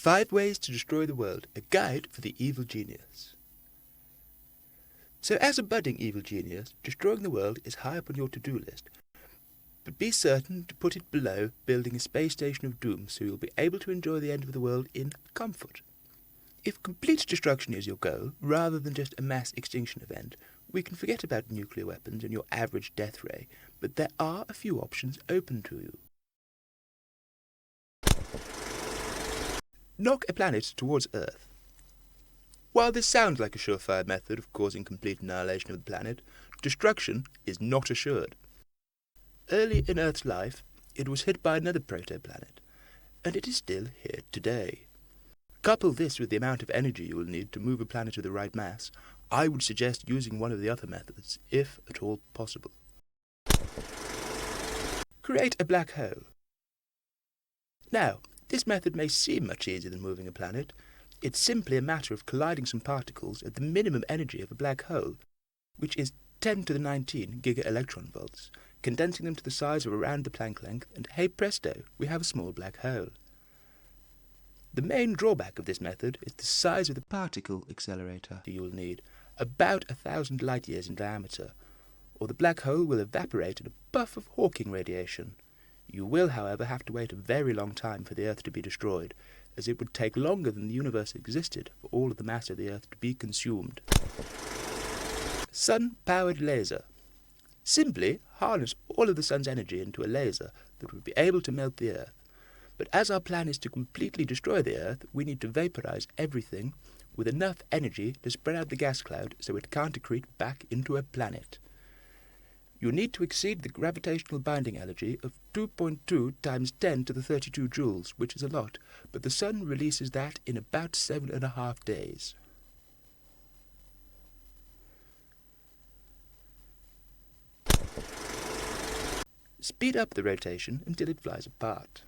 5 Ways to Destroy the World, a guide for the evil genius. So as a budding evil genius, destroying the world is high up on your to-do list. But be certain to put it below building a space station of doom so you'll be able to enjoy the end of the world in comfort. If complete destruction is your goal, rather than just a mass extinction event, we can forget about nuclear weapons and your average death ray, but there are a few options open to you. Knock a planet towards Earth. While this sounds like a surefire method of causing complete annihilation of the planet, destruction is not assured. Early in Earth's life, it was hit by another protoplanet, and it is still here today. Couple this with the amount of energy you will need to move a planet of the right mass, I would suggest using one of the other methods, if at all possible. Create a black hole. Now, this method may seem much easier than moving a planet. It's simply a matter of colliding some particles at the minimum energy of a black hole, which is 10 to the 19 giga-electron-volts, condensing them to the size of around the Planck length, and hey presto, we have a small black hole. The main drawback of this method is the size of the particle accelerator you will need, about 1,000 light-years in diameter, or the black hole will evaporate in a puff of Hawking radiation. You will, however, have to wait a very long time for the Earth to be destroyed, as it would take longer than the universe existed for all of the mass of the Earth to be consumed. Sun-powered laser. Simply harness all of the sun's energy into a laser that would be able to melt the Earth. But as our plan is to completely destroy the Earth, we need to vaporize everything with enough energy to spread out the gas cloud so it can't accrete back into a planet. You need to exceed the gravitational binding energy of 2.2 times 10 to the 32 joules, which is a lot, but the Sun releases that in about 7.5 days. Speed up the rotation until it flies apart.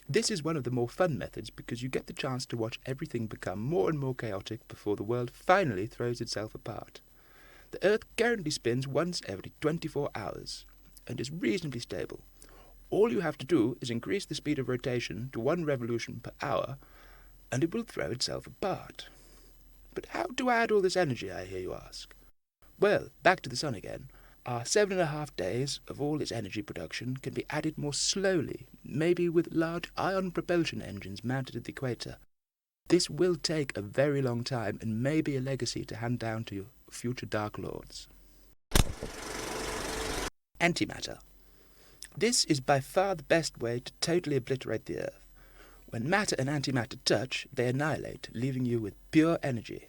This is one of the more fun methods because you get the chance to watch everything become more and more chaotic before the world finally throws itself apart. The Earth currently spins once every 24 hours and is reasonably stable. All you have to do is increase the speed of rotation to 1 revolution per hour and it will throw itself apart. But how to add all this energy, I hear you ask? Well, back to the Sun again. Our 7.5 days of all its energy production can be added more slowly, maybe with large ion propulsion engines mounted at the equator. This will take a very long time and may be a legacy to hand down to future Dark Lords. Antimatter. This is by far the best way to totally obliterate the Earth. When matter and antimatter touch, they annihilate, leaving you with pure energy.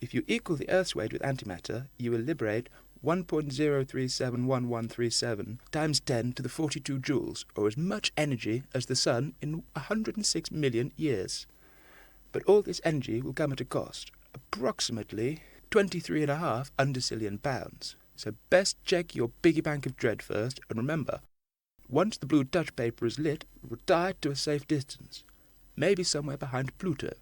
If you equal the Earth's weight with antimatter, you will liberate 1.0371137 times 10 to the 42 joules, or as much energy as the Sun in 106 million years. But all this energy will come at a cost, approximately 23.5 undecillion pounds. So best check your piggy bank of dread first, and remember, once the blue touch paper is lit, retire to a safe distance, maybe somewhere behind Pluto.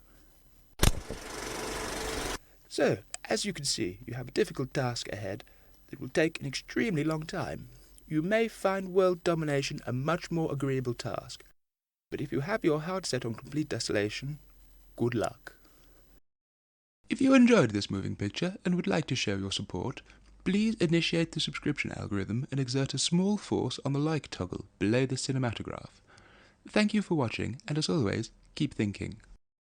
So, as you can see, you have a difficult task ahead that will take an extremely long time. You may find world domination a much more agreeable task, but if you have your heart set on complete desolation, good luck. If you enjoyed this moving picture and would like to show your support, please initiate the subscription algorithm and exert a small force on the like toggle below the cinematograph. Thank you for watching, and as always, keep thinking.